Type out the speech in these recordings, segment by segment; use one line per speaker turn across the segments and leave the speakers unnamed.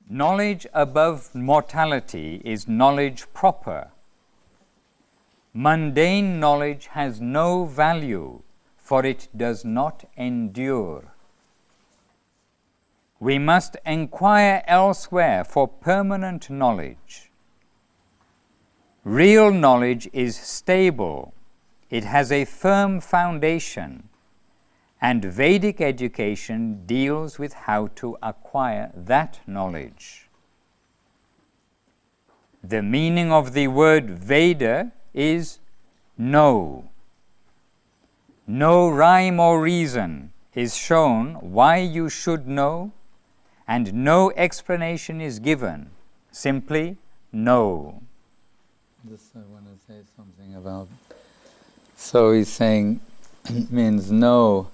Knowledge above mortality is knowledge proper. Mundane knowledge has no value, for it does not endure. We must enquire elsewhere for permanent knowledge. Real knowledge is stable, it has a firm foundation, and Vedic education deals with how to acquire that knowledge. The meaning of the word Veda is know. No rhyme or reason is shown why you should know, and no explanation is given. Simply know.
This I want to say something about. So he's saying, means know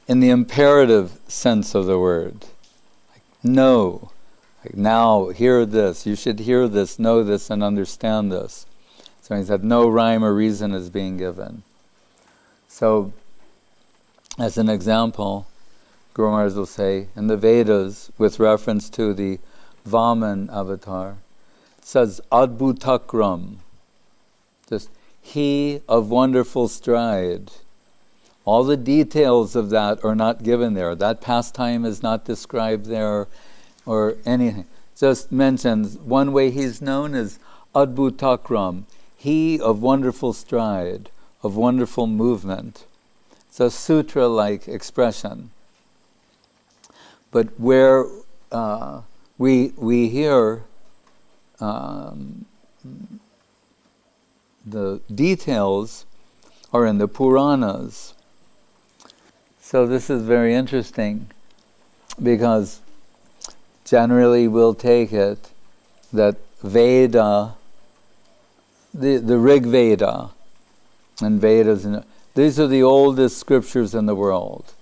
in the imperative sense of the word. Like know. Like now, hear this. You should hear this, know this, and understand this. So he said, no rhyme or reason is being given. So, as an example, Guru Maharaj will say, in the Vedas, with reference to the Vaman avatar, it says, Adbhutakram, just he of wonderful stride. All the details of that are not given there. That pastime is not described there or anything. Just mentions one way he's known as Adbhutakram, he of wonderful stride, of wonderful movement. It's a sutra-like expression. But where we hear the details are in the Puranas. So this is very interesting because generally we'll take it that Veda, the Rig Veda and Vedas, these are the oldest scriptures in the world.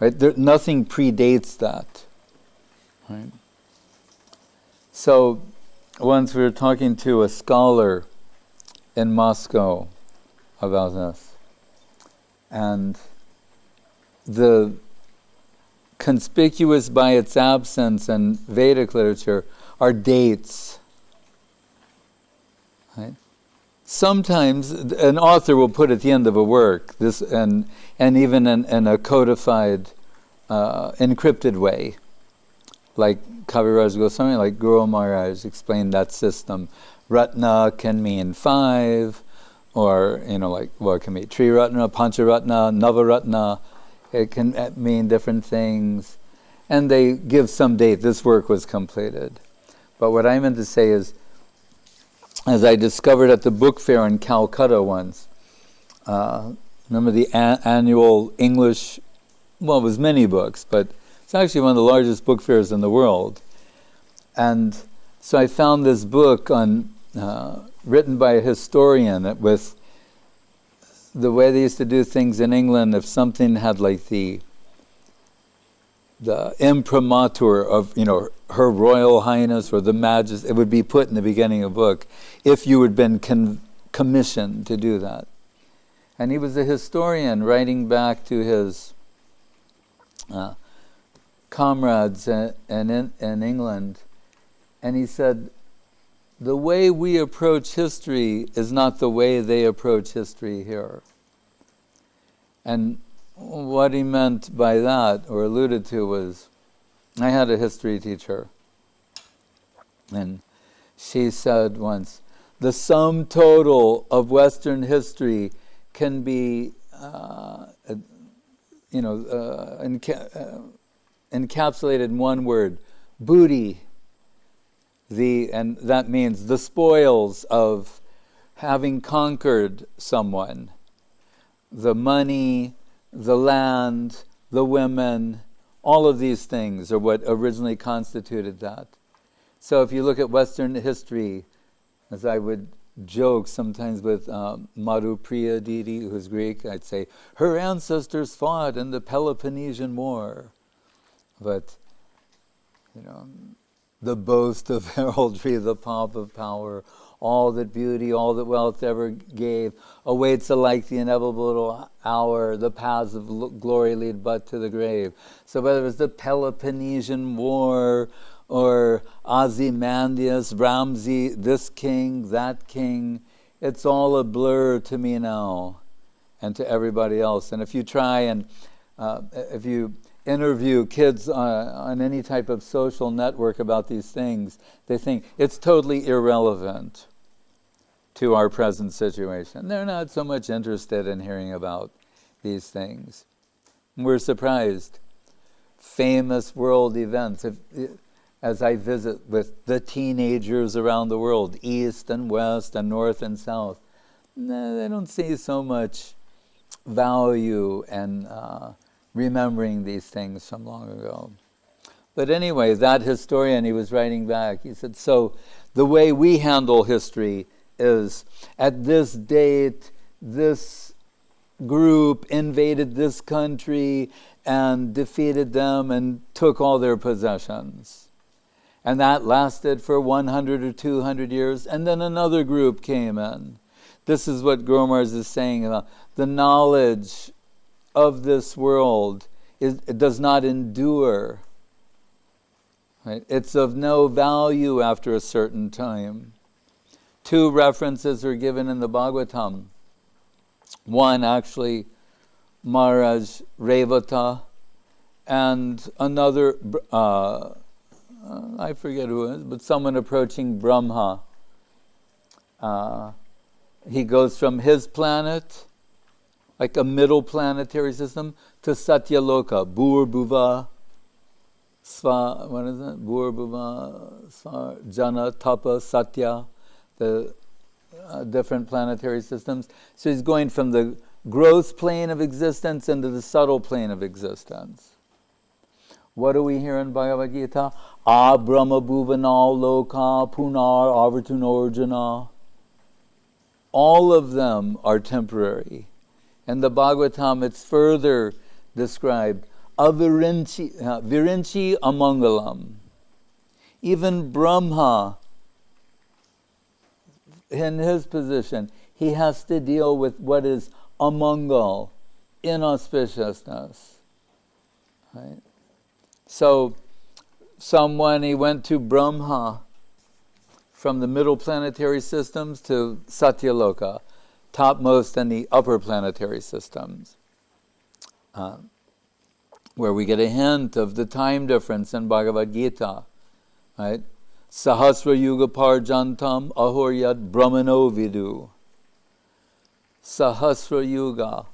Right? Nothing predates that. Right? So once we were talking to a scholar in Moscow about this, and the conspicuous by its absence in Vedic literature are dates. Right? Sometimes an author will put at the end of a work this, and even in a codified, encrypted way, like Kaviraj Goswami, like Guru Maharaj explained that system. Ratna can mean 5, or like it can be Triratna, Pancharatna, Navaratna. It can mean different things, and they give some date. This work was completed. But what I meant to say is, as I discovered at the book fair in Calcutta once, remember the annual English, well, it was many books, but it's actually one of the largest book fairs in the world. And so I found this book on written by a historian with the way they used to do things in England. If something had like the imprimatur of, Her Royal Highness or the Majesty, it would be put in the beginning of the book if you had been commissioned to do that. And he was a historian writing back to his comrades in England, and he said, the way we approach history is not the way they approach history here. And what he meant by that, or alluded to, was, I had a history teacher, and she said once, the sum total of Western history can be encapsulated in one word, booty. And that means the spoils of having conquered someone. The money, the land, the women, all of these things are what originally constituted that. So if you look at Western history, as I would joke sometimes with Madhupriya Didi, who's Greek, I'd say, her ancestors fought in the Peloponnesian War. But, the boast of heraldry, the pomp of power, all that beauty, all that wealth ever gave, awaits alike the inevitable hour, the paths of glory lead but to the grave. So whether it was the Peloponnesian War, or Ozymandias, Ramsey, this king, that king. It's all a blur to me now and to everybody else. And if you try and if you interview kids on any type of social network about these things, they think it's totally irrelevant to our present situation. They're not so much interested in hearing about these things. We're surprised. Famous world events, as I visit with the teenagers around the world, east and west and north and south, they don't see so much value in remembering these things from long ago. But anyway, that historian, he was writing back, he said, so the way we handle history is, at this date, this group invaded this country and defeated them and took all their possessions. And that lasted for 100 or 200 years, and then another group came in. This is what Guru Maharaj is saying about the knowledge of this world. It does not endure. Right? It's of no value after a certain time. 2 references are given in the Bhagavatam. One, actually, Maharaj Revata, and another, I forget who it is, but someone approaching Brahma. He goes from his planet, like a middle planetary system, to Satyaloka, Bhur Bhuva Sva, what is it? Bhur Bhuva Sva, Jana, Tapa, Satya, the different planetary systems. So he's going from the gross plane of existence into the subtle plane of existence. What do we hear in Bhagavad Gita? Brahma Bhuvanal Loka Punar Avartunorjana. All of them are temporary. In the Bhagavatam, it's further described, Virinchi Amangalam. Even Brahma, in his position, he has to deal with what is amangal, inauspiciousness. Right? So, he went to Brahma, from the middle planetary systems to Satyaloka, topmost in the upper planetary systems, where we get a hint of the time difference in Bhagavad Gita, right? Sahasra Yuga Parjantam Ahoryat Brahmano Vidu. Sahasra Yuga,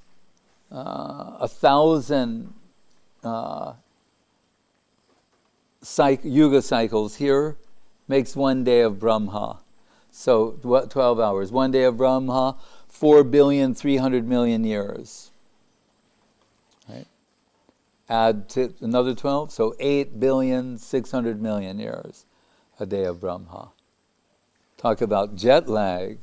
1,000 yuga cycles here makes 1 day of Brahma. So 12 hours. 1 day of Brahma, 4,300,000,000 years. Right? Add to another 12, so 8,600,000,000 years. A day of Brahma. Talk about jet lag.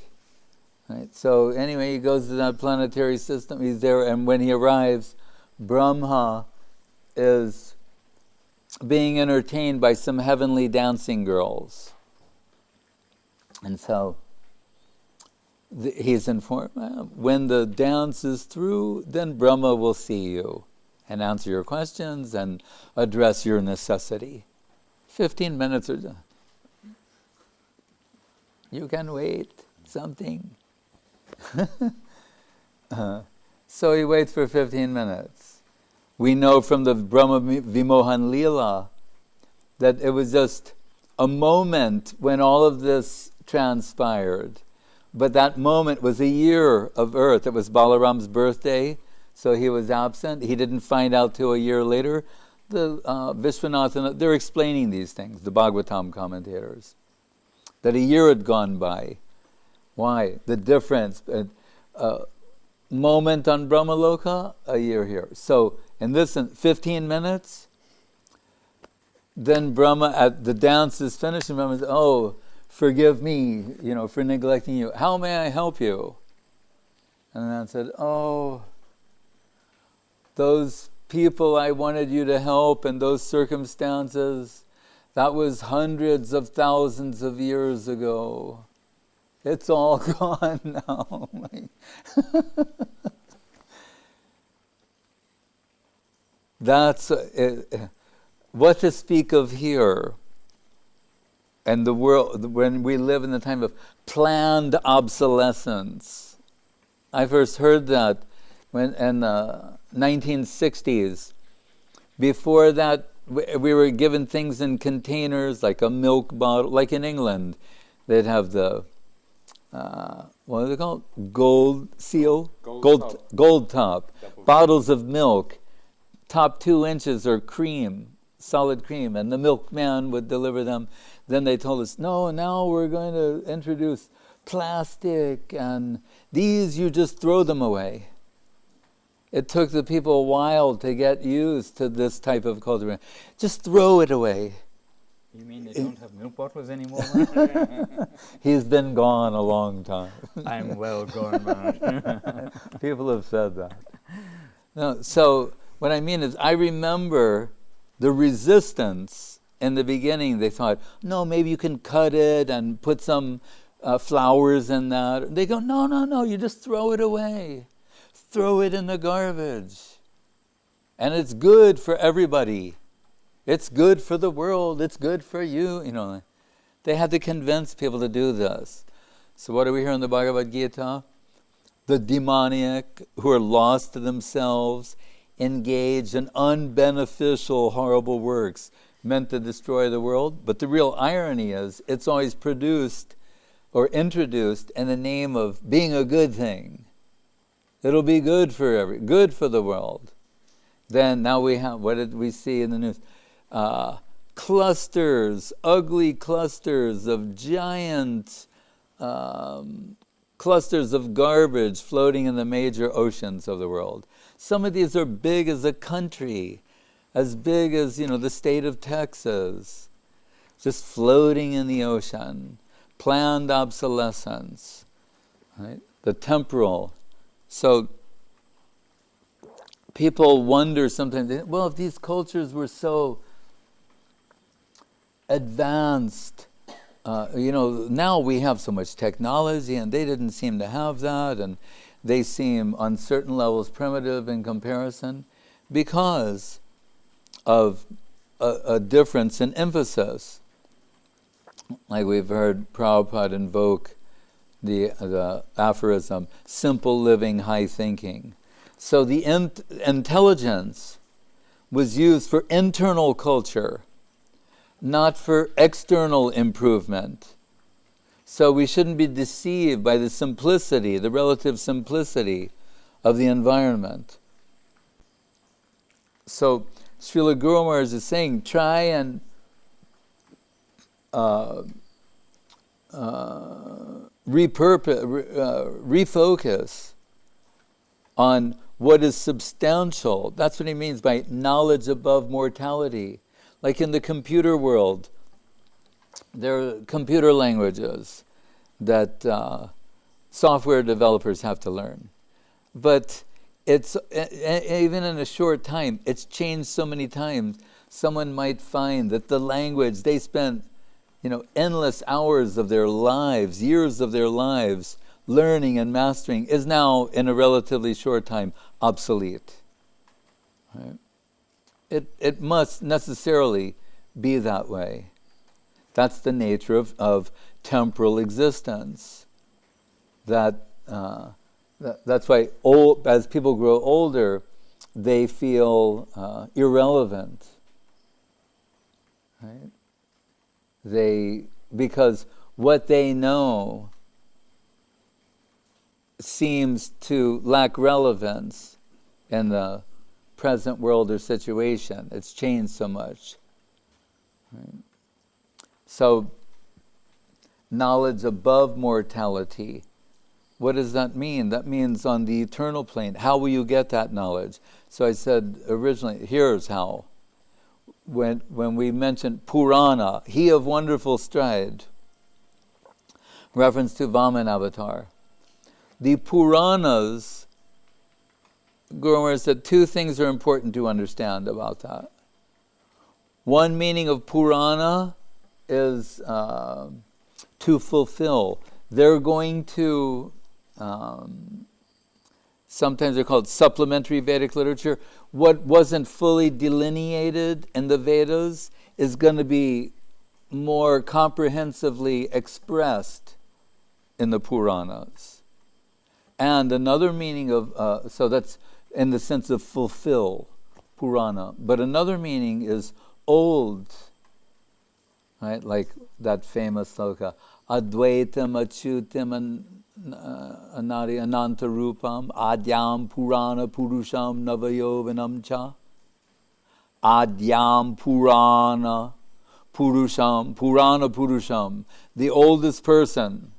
Right? So anyway, he goes to that planetary system, he's there, and when he arrives, Brahma is being entertained by some heavenly dancing girls. And so he's informed, when the dance is through, then Brahma will see you and answer your questions and address your necessity. 15 minutes or so. You can wait, something. So he waits for 15 minutes. We know from the Brahma Vimohan Leela that it was just a moment when all of this transpired. But that moment was a year of earth. It was Balaram's birthday, so he was absent. He didn't find out till a year later. The Vishwanathan, they're explaining these things, the Bhagavatam commentators, that a year had gone by. Why? The difference. Moment on Brahmaloka, a year here. So in this 15 minutes, then Brahma, at the dance is finished, and Brahma says, oh, forgive me, for neglecting you. How may I help you? And then I said, oh, those people I wanted you to help in those circumstances, that was hundreds of thousands of years ago. It's all gone now. That's what to speak of here. And the world, when we live in the time of planned obsolescence. I first heard that when in the 1960s. Before that, we were given things in containers, like a milk bottle, like in England. They'd have the, what are they called? Gold seal? Gold top. Bottles of milk. Top 2 inches are cream, solid cream, and the milkman would deliver them. Then they told us, no, now we're going to introduce plastic, and these, you just throw them away. It took the people a while to get used to this type of culture. Just throw it away.
You mean they don't have milk bottles anymore?
He's been gone a long time.
I'm well gone, Maharaj.
People have said that. No, so what I mean is, I remember the resistance in the beginning. They thought, no, maybe you can cut it and put some flowers in that. They go, no, you just throw it away. Throw it in the garbage. And it's good for everybody. It's good for the world. It's good for you. You know, they had to convince people to do this. So what do we hear in the Bhagavad Gita? The demoniac, who are lost to themselves, engaged in unbeneficial, horrible works meant to destroy the world. But the real irony is, it's always produced or introduced in the name of being a good thing. It'll be good for good for the world. Then now we have, what did we see in the news? Clusters, ugly clusters of giant clusters of garbage floating in the major oceans of the world. Some of these are big as a country, as big as, the state of Texas, just floating in the ocean. Planned obsolescence, right? The temporal. So people wonder sometimes, well, if these cultures were so advanced, now we have so much technology, and they didn't seem to have that, and they seem on certain levels primitive in comparison because of a difference in emphasis. Like we've heard Prabhupada invoke the aphorism, simple living, high thinking. So the intelligence was used for internal culture, not for external improvement. So we shouldn't be deceived by the simplicity, the relative simplicity of the environment. So Srila Guru Maharaj is saying, try and refocus on what is substantial. That's what he means by knowledge above mortality. Like in the computer world, there are computer languages that software developers have to learn. But it's even in a short time, it's changed so many times. Someone might find that the language they spent endless hours of their lives, years of their lives, learning and mastering, is now, in a relatively short time, obsolete. Right? It must necessarily be that way. That's the nature of temporal existence. That's why as people grow older, they feel irrelevant. Right? Because what they know seems to lack relevance in the present world or situation. It's changed so much. Right? So, knowledge above mortality. What does that mean? That means on the eternal plane. How will you get that knowledge? So I said originally, here's how. When we mentioned Purana, he of wonderful stride, reference to Vaman avatar. The Puranas, Guru Maharaj said 2 things are important to understand about that. One meaning of Purana is to fulfill. They're going to, sometimes they're called supplementary Vedic literature. What wasn't fully delineated in the Vedas is going to be more comprehensively expressed in the Puranas. And another meaning of, so that's in the sense of fulfill, Purana. But another meaning is old, right? Like that famous sloka, Advaitam Achyutam Anari Ananta Rupam Adyam Purana Purusham Navayovanam Cha. Adyam Purana Purusham, Purana Purusham, the oldest person.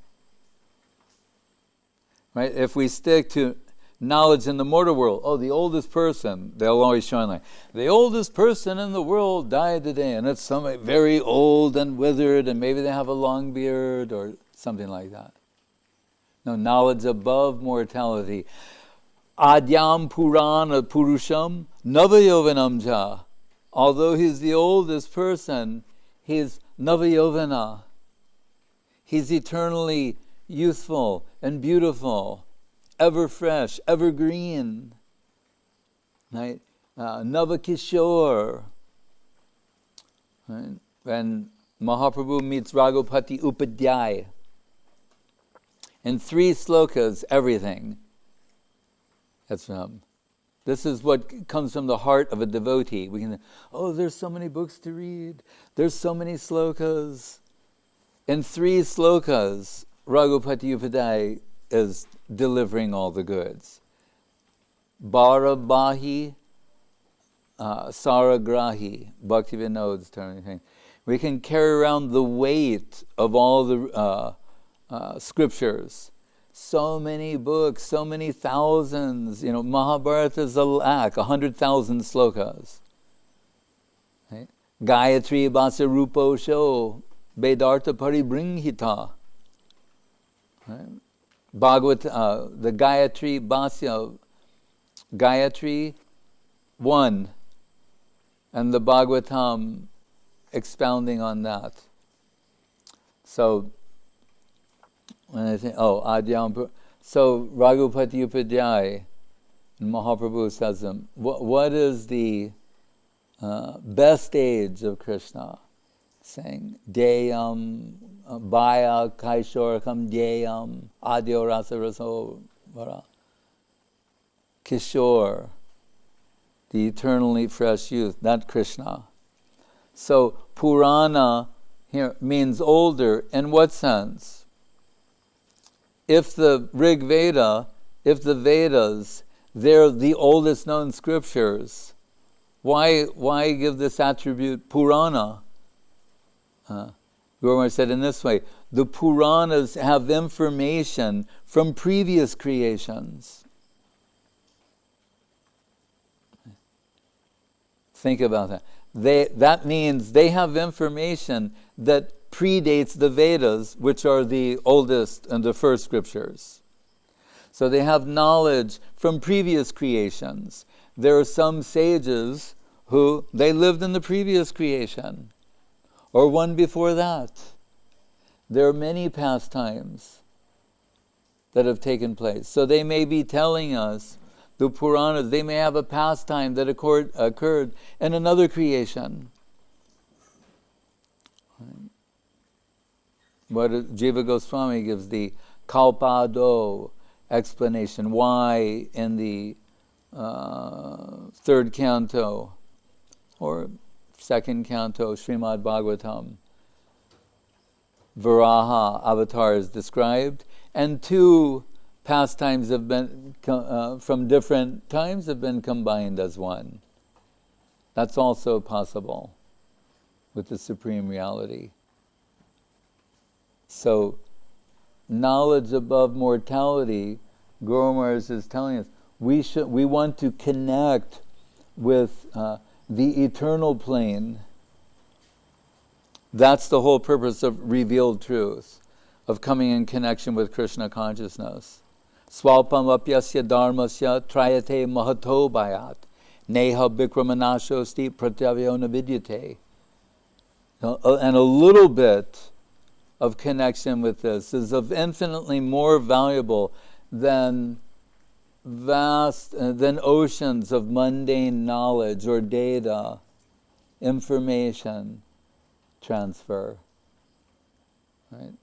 Right? If we stick to knowledge in the mortal world, the oldest person, they'll always shine like, the oldest person in the world died today, and it's somebody very old and withered, and maybe they have a long beard or something like that. No, knowledge above mortality. Adyam Purana Purusham Navayovanam Ja. Although he's the oldest person, he's Navayovana. He's eternally youthful and beautiful, ever fresh, ever green. Right? Navakishore. Right? When Mahaprabhu meets Raghupati Upadhyay, in 3 slokas, everything. That's from him. This is what comes from the heart of a devotee. We can, there's so many books to read. There's so many slokas. In 3 slokas, Raghupati Upadhyay is delivering all the goods. Bharabahi Saragrahi, Bhaktivinod's term. We can carry around the weight of all the scriptures. So many books, so many thousands. Mahabharata is 100,000 slokas. Right? Gayatri Bhasa Rupo Sho Vedartha Paribringhita. Right? The Gayatri Bhasya, Gayatri 1, and the Bhagavatam expounding on that. So, when I think, Adyam, so Raghupati Upadhyay, Mahaprabhu says him, what is the best age of Krishna? Saying, Deyam, Bhaya, Kaishorakam, Deyam, Adyo Rasa Raso, Kishore, the eternally fresh youth, not Krishna. So, Purana here means older. In what sense? If the Rig Veda, if the Vedas, they're the oldest known scriptures, why give this attribute Purana? Goswami said in this way, the Puranas have information from previous creations. Think about that. That means they have information that predates the Vedas, which are the oldest and the first scriptures. So they have knowledge from previous creations. There are some sages who, they lived in the previous creation, or one before that. There are many pastimes that have taken place. So they may be telling us, the Puranas, they may have a pastime that occurred in another creation. But Jiva Goswami gives the Kalpado explanation why in the 3rd canto or 2nd canto Srimad Bhagavatam, Varaha avatar is described, and 2 pastimes have been from different times have been combined as one. That's also possible with the Supreme Reality. So, knowledge above mortality, Guru Maharaj is telling us, we want to connect with the eternal plane. That's the whole purpose of revealed truth, of coming in connection with Krishna consciousness. Swalpam apyasya dharmasya trayate mahato bhayat neha bikramanashosti pratyavyo navidyate. And a little bit of connection with this is of infinitely more valuable than oceans of mundane knowledge or data, information. transfer. Right?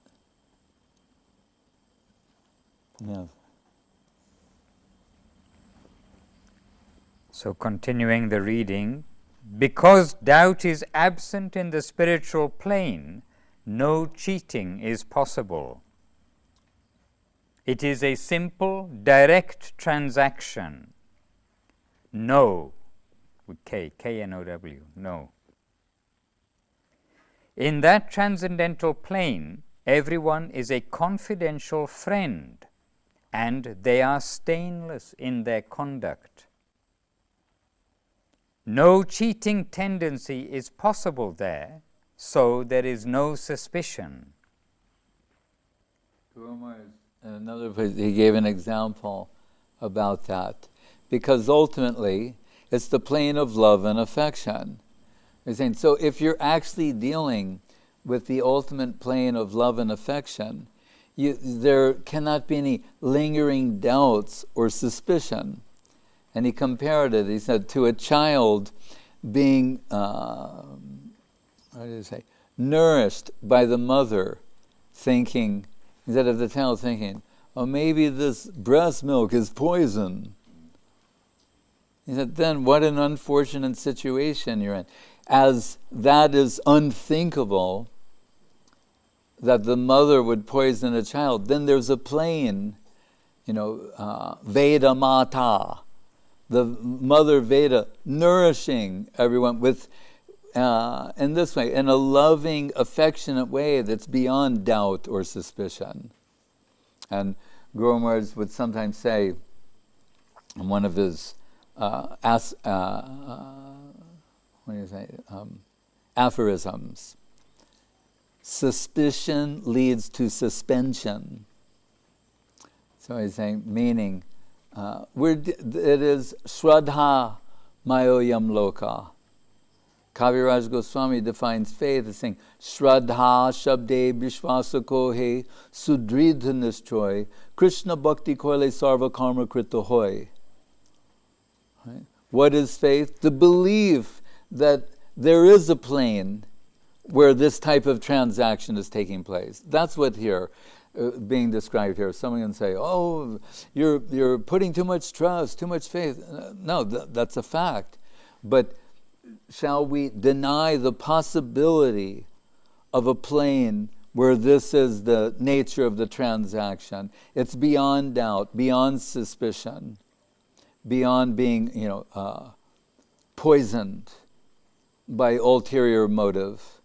Yes.
So continuing the reading, because doubt is absent in the spiritual plane, no cheating is possible. It is a simple, direct transaction. Know, with K, K-N-O-W, know. In that transcendental plane, everyone is a confidential friend, and they are stainless in their conduct. No cheating tendency is possible there, so there is no suspicion.
In another place, he gave an example about that, because ultimately it's the plane of love and affection. He's saying, so if you're actually dealing with the ultimate plane of love and affection, there cannot be any lingering doubts or suspicion. And he compared it, he said, to a child being, nourished by the mother, thinking, instead of the child thinking, oh, maybe this breast milk is poison. He said, then what an unfortunate situation you're in. As that is unthinkable, that the mother would poison a child, then there's a plane, Veda Mata, the mother Veda, nourishing everyone with, in this way, in a loving, affectionate way that's beyond doubt or suspicion. And Guru Maharaj would sometimes say, in one of his aphorisms, suspicion leads to suspension. So he's saying, meaning, it is Shraddha Mayoyam Loka. Kaviraj Goswami defines faith as saying, Shraddha Shabde Vishvasako He Sudridha Nishchoy Krishna Bhakti Koile Sarva Karma Krita Hoy. Right? What is faith? The belief that there is a plane where this type of transaction is taking place. That's what here being described here. Someone can say, "Oh, you're putting too much trust, too much faith." No, that's a fact. But shall we deny the possibility of a plane where this is the nature of the transaction? It's beyond doubt, beyond suspicion, beyond being, poisoned by ulterior motive.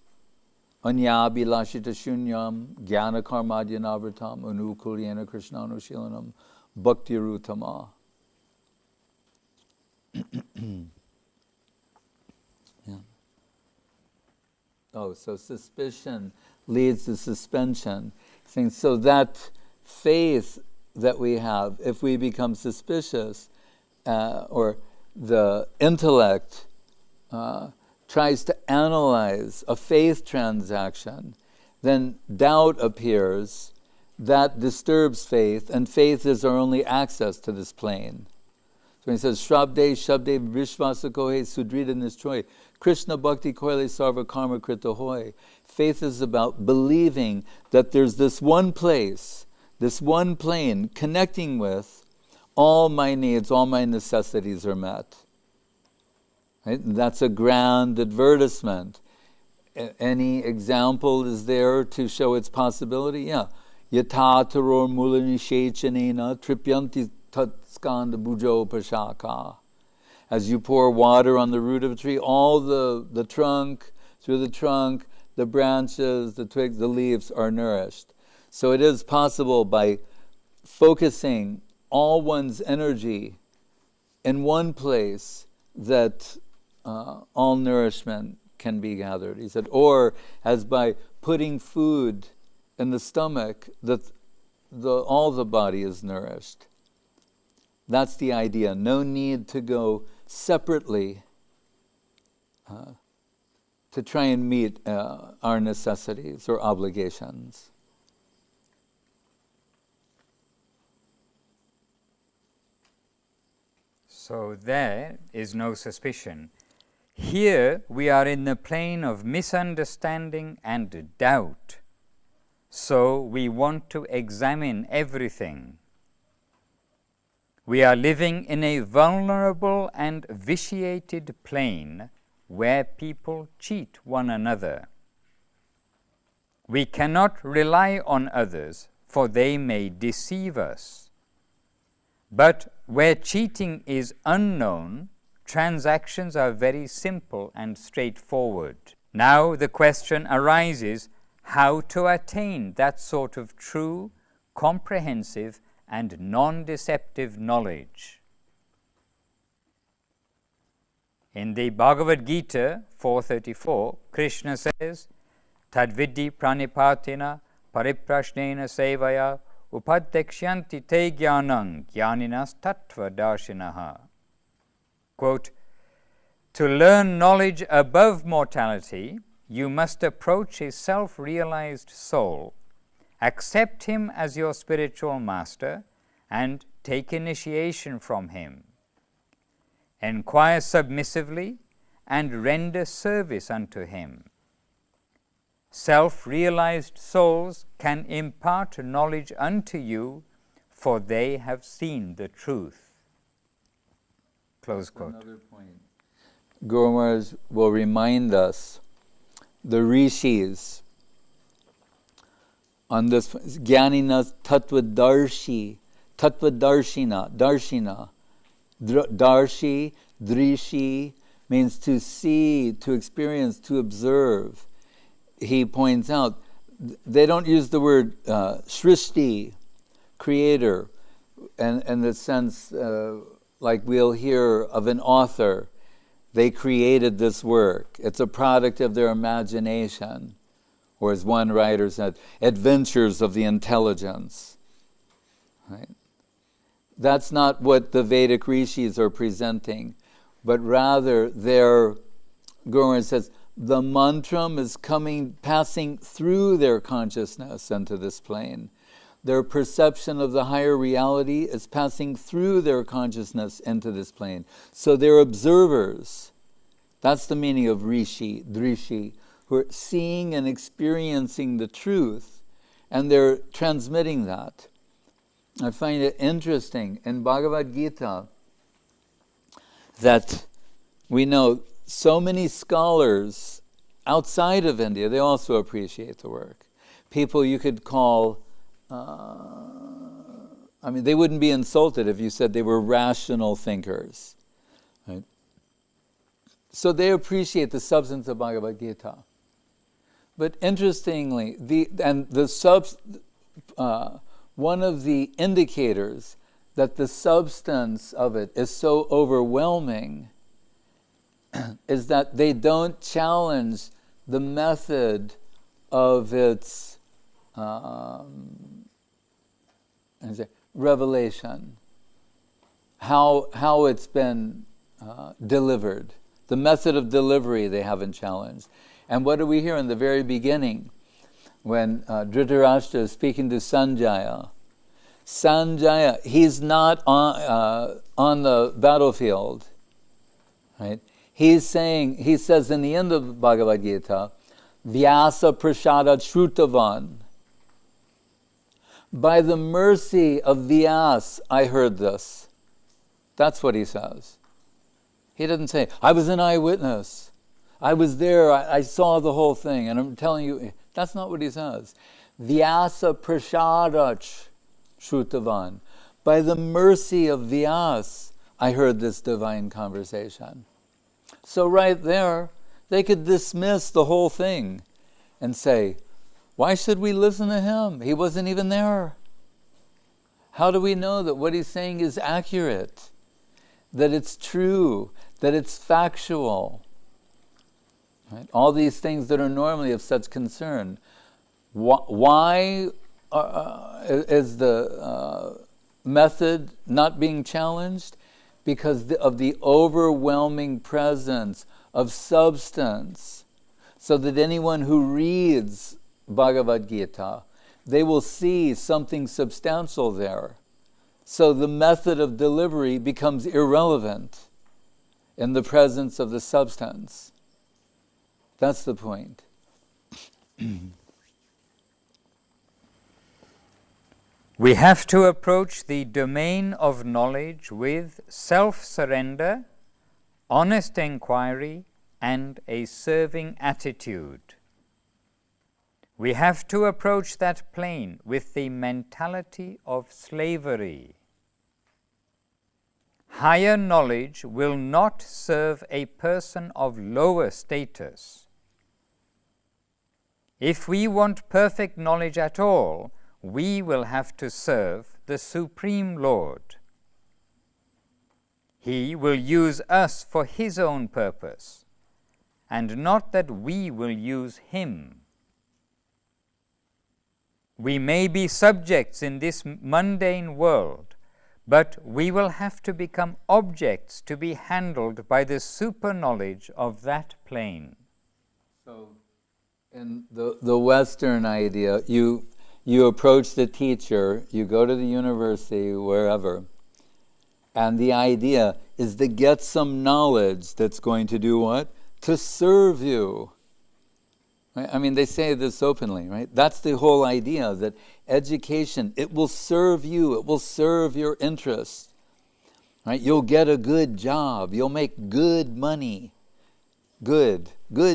Anyabhilashita shunyam jnana karmadyanavritam anukulyena krishnanushilanam bhaktirutama. Yeah. Oh, so suspicion leads to suspension. So that faith that we have, if we become suspicious, or the intellect tries to analyze a faith transaction, then doubt appears, that disturbs faith, and faith is our only access to this plane. So he says, Shabde Vishvasakohe Sudrida Nishchoy, Krishna Bhakti Koile Sarva Karma Krita Hoy. Faith is about believing that there's this one place, this one plane connecting with all my needs, all my necessities are met. Right? That's a grand advertisement. Any example is there to show its possibility? Yeah. Yata taror mulani shechanena tripyanti tatskanda bujo pashaka. As you pour water on the root of a tree, all the trunk, through the trunk, the branches, the twigs, the leaves are nourished. So it is possible by focusing all one's energy in one place that all nourishment can be gathered. He said, or as by putting food in the stomach, that all the body is nourished. That's the idea. No need to go separately to try and meet our necessities or obligations.
So there is no suspicion. Here we are in the plane of misunderstanding and doubt, so we want to examine everything. We are living in a vulnerable and vitiated plane where people cheat one another. We cannot rely on others, for they may deceive us. But where cheating is unknown, transactions are very simple and straightforward. Now the question arises how to attain that sort of true, comprehensive, and non-deceptive knowledge. In the Bhagavad Gita 4:34, Krishna says, Tadvidhi pranipatina pariprashnena sevaya upadekshyanti te jnanam jnaninas tattva darshinaha. Quote, to learn knowledge above mortality, you must approach a self-realized soul, accept him as your spiritual master, and take initiation from him. Inquire submissively and render service unto him. Self-realized souls can impart knowledge unto you, for they have seen the truth. Close quote.
Another point. Guru Maharaj will remind us, the rishis, on this, Jnanina Tattvadarshi, Tattvadarshina, Darshina, Darshi, Drishi, means to see, to experience, to observe. He points out, they don't use the word Srishti, creator, and in the sense like we'll hear of an author. They created this work. It's a product of their imagination. Or as one writer said, adventures of the intelligence. Right? That's not what the Vedic rishis are presenting, but rather their, Guru says, the mantram is passing through their consciousness into this plane. Their perception of the higher reality is passing through their consciousness into this plane. So they're observers. That's the meaning of rishi, drishi, who are seeing and experiencing the truth, and they're transmitting that. I find it interesting in Bhagavad Gita that we know so many scholars outside of India, they also appreciate the work. People you could call, they wouldn't be insulted if you said they were rational thinkers. Right? So they appreciate the substance of Bhagavad Gita. But interestingly, one of the indicators that the substance of it is so overwhelming is that they don't challenge the method of its revelation, how it's been delivered. The method of delivery they haven't challenged. And what do we hear in the very beginning when Dhritarashtra is speaking to Sanjaya? Sanjaya, he's not on the battlefield, right? He says in the end of Bhagavad Gita, Vyasa Prasada Shrutavan. By the mercy of Vyas, I heard this. That's what he says. He doesn't say, I was an eyewitness. I was there, I saw the whole thing, and I'm telling you, that's not what he says. Vyasa Prasada Shrutavan. By the mercy of Vyas, I heard this divine conversation. So right there, they could dismiss the whole thing and say, why should we listen to him? He wasn't even there. How do we know that what he's saying is accurate? That it's true? That it's factual? Right? All these things that are normally of such concern. Why is the method not being challenged? Because of the overwhelming presence of substance, so that anyone who reads Bhagavad Gita, they will see something substantial there. So the method of delivery becomes irrelevant. in the presence of the substance. That's the point.
We have to approach the domain of knowledge with self-surrender, honest inquiry, and a serving attitude. We have to approach that plane with the mentality of slavery. Higher knowledge will not serve a person of lower status. If we want perfect knowledge at all, we will have to serve the Supreme Lord. He will use us for His own purpose, and not that we will use Him. We may be subjects in this mundane world, but we will have to become objects to be handled by the super knowledge of that plane.
So, in the Western idea, you approach the teacher, you go to the university, wherever, and the idea is to get some knowledge that's going to do what? To serve you. Right? I mean, they say this openly, right? That's the whole idea, that education, it will serve you, it will serve your interests. Right? You'll get a good job, you'll make good money. Good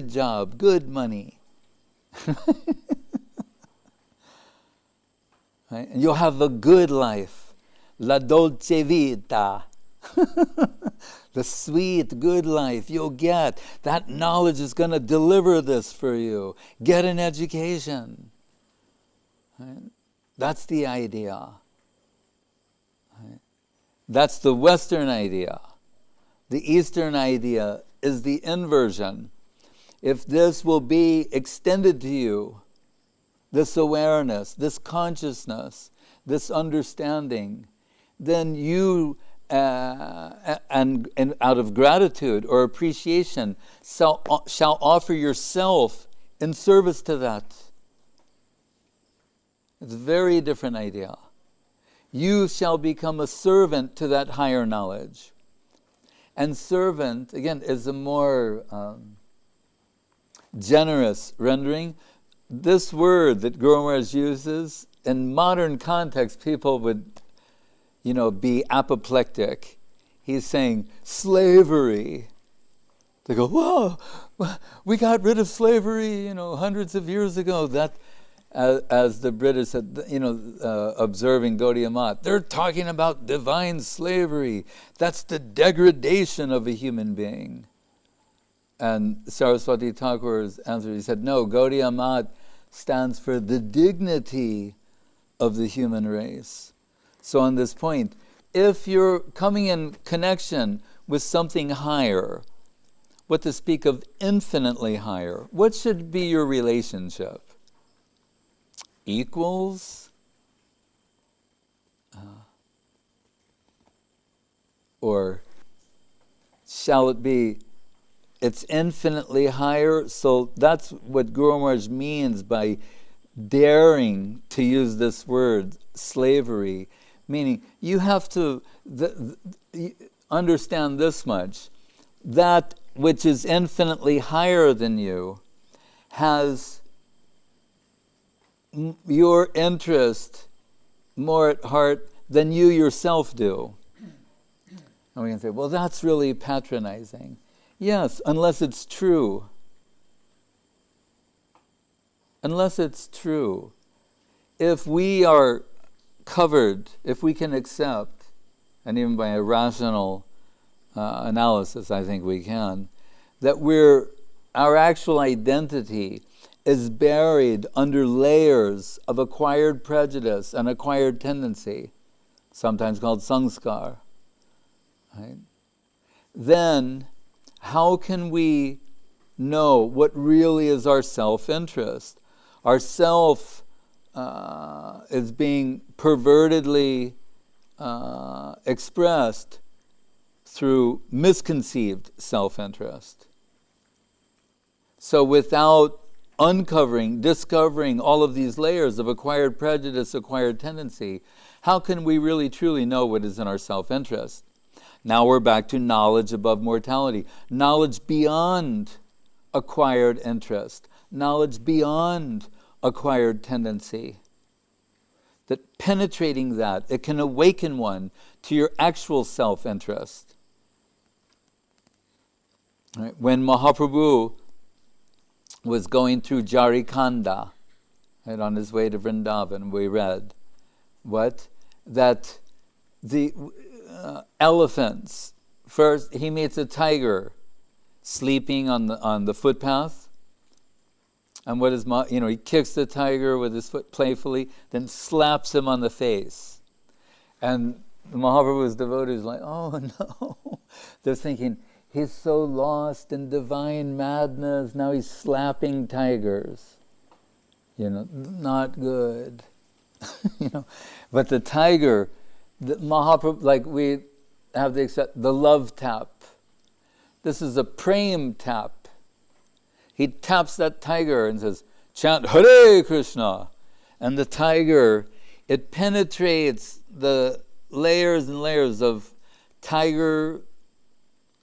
job, good money. Right? And you'll have a good life. La dolce vita. The sweet, good life you'll get. That knowledge is going to deliver this for you. Get an education. Right? That's the idea. Right? That's the Western idea. The Eastern idea is the inversion. If this will be extended to you, this awareness, this consciousness, this understanding, then you, and out of gratitude or appreciation, shall offer yourself in service to that. It's a very different idea. You shall become a servant to that higher knowledge. And servant, again, is a more generous rendering. This word that Guru Maharaj uses, in modern context, people would, be apoplectic. He's saying slavery. They go, whoa, we got rid of slavery, hundreds of years ago. That, as the British said, observing Gaudiya Math, they're talking about divine slavery. That's the degradation of a human being. And Saraswati Thakur's answer, he said, no, Gaudiya Math stands for the dignity of the human race. So on this point, if you're coming in connection with something higher, what to speak of infinitely higher, what should be your relationship? Equals? Or shall it be, it's infinitely higher? So that's what Guru Maharaj means by daring to use this word, slavery, meaning you have to understand this much, that which is infinitely higher than you has your interest more at heart than you yourself do. And we can say, well, that's really patronizing. Yes, unless it's true. Unless it's true. If we are covered, if we can accept, and even by a rational analysis, I think we can, that our actual identity is buried under layers of acquired prejudice and acquired tendency, sometimes called sanskar, right? Then how can we know what really is our self-interest? Our self is being pervertedly expressed through misconceived self-interest. So without discovering all of these layers of acquired prejudice, acquired tendency, how can we really truly know what is in our self-interest? Now we're back to knowledge above mortality. Knowledge beyond acquired interest. Knowledge beyond acquired tendency. That penetrating that, it can awaken one to your actual self-interest. Right? When Mahaprabhu was going through Jarikanda, right, on his way to Vrindavan, we read that the elephants, first he meets a tiger sleeping on the footpath, and what is he kicks the tiger with his foot playfully, then slaps him on the face, and Mahaprabhu's devotees are like, oh no, they're thinking, he's so lost in divine madness, now he's slapping tigers. Not good. But the tiger, the Mahaprabhu, like we have the love tap. This is a prem tap. He taps that tiger and says, chant Hare Krishna. And the tiger, it penetrates the layers and layers of tiger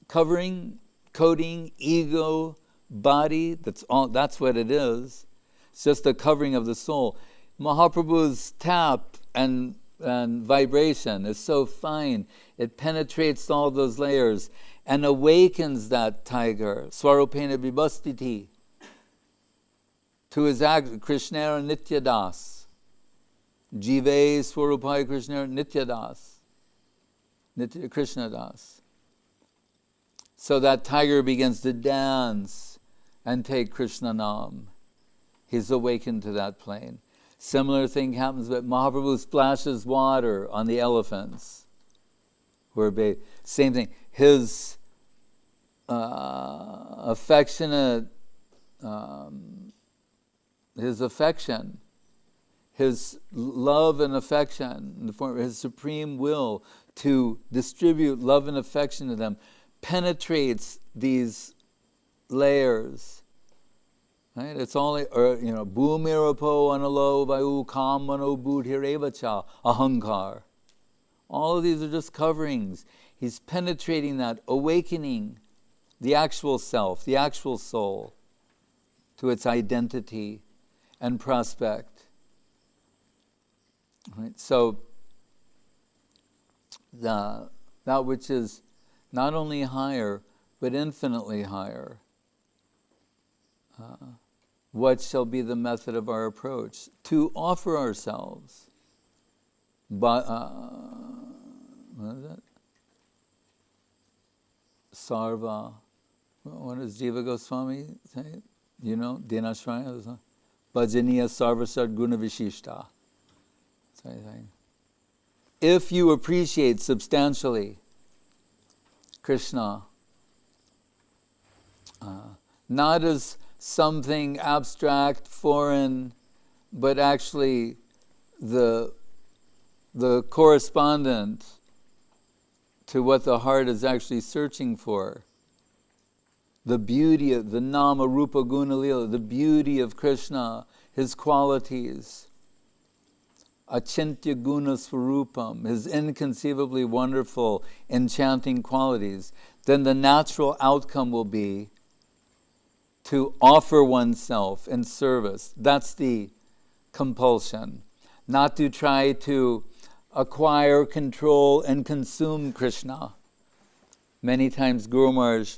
covering, coating, ego, body. That's what it is. It's just the covering of the soul. Mahaprabhu's tap and vibration is so fine. It penetrates all those layers and awakens that tiger, Swarupena Vibhastiti, to his act, Krishnera Nityadas. Jive Swarupai Krishnera Nityadas. Krishnadas. So that tiger begins to dance and take Krishna Nam. He's awakened to that plane. Similar thing happens with Mahaprabhu splashes water on the elephants. Same thing. His affectionate, his affection, his love and affection, in the form of his supreme will to distribute love and affection to them, penetrates these layers. Right? It's only, bhumirapo analo vayu kamano buddhirevacha ahankar. All of these are just coverings. He's penetrating that, awakening the actual self, the actual soul, to its identity and prospect. Right? So, that which is not only higher, but infinitely higher. What shall be the method of our approach? To offer ourselves. But, what is it? Sarva. What does Jiva Goswami say? Dinashraya. Bhajaniya Sarva Sadguna Vishishta. If you appreciate substantially Krishna, not as something abstract, foreign, but actually the correspondent to what the heart is actually searching for. The beauty of the Nama Rupa Guna Lila, the beauty of Krishna, his qualities. Achintya Guna Swarupam, his inconceivably wonderful, enchanting qualities. Then the natural outcome will be to offer oneself in service. That's the compulsion. Not to try to acquire, control, and consume Krishna. Many times Guru Maharaj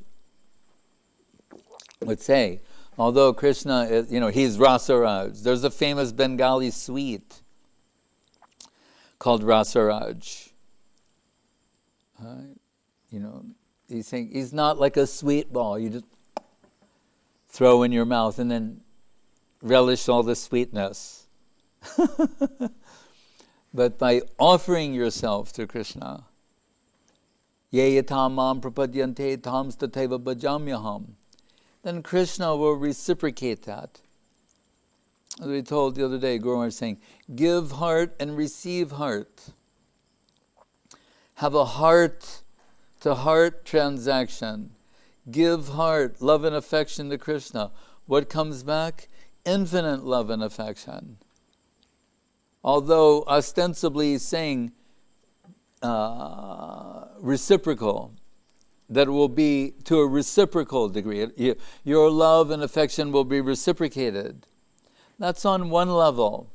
would say, although Krishna is, he's Rasaraj. There's a famous Bengali sweet called Rasaraj. He's saying he's not like a sweet ball. You just throw in your mouth and then relish all the sweetness. But by offering yourself to Krishna, ye yatam mam prapadyante tam stateva bhajamyaham, then Krishna will reciprocate that. As we told the other day, Guru Maharaj saying, give heart and receive heart. Have a heart-to-heart transaction. Give heart, love and affection to Krishna. What comes back? Infinite love and affection. Although ostensibly saying, reciprocal, that it will be to a reciprocal degree. Your love and affection will be reciprocated. That's on one level,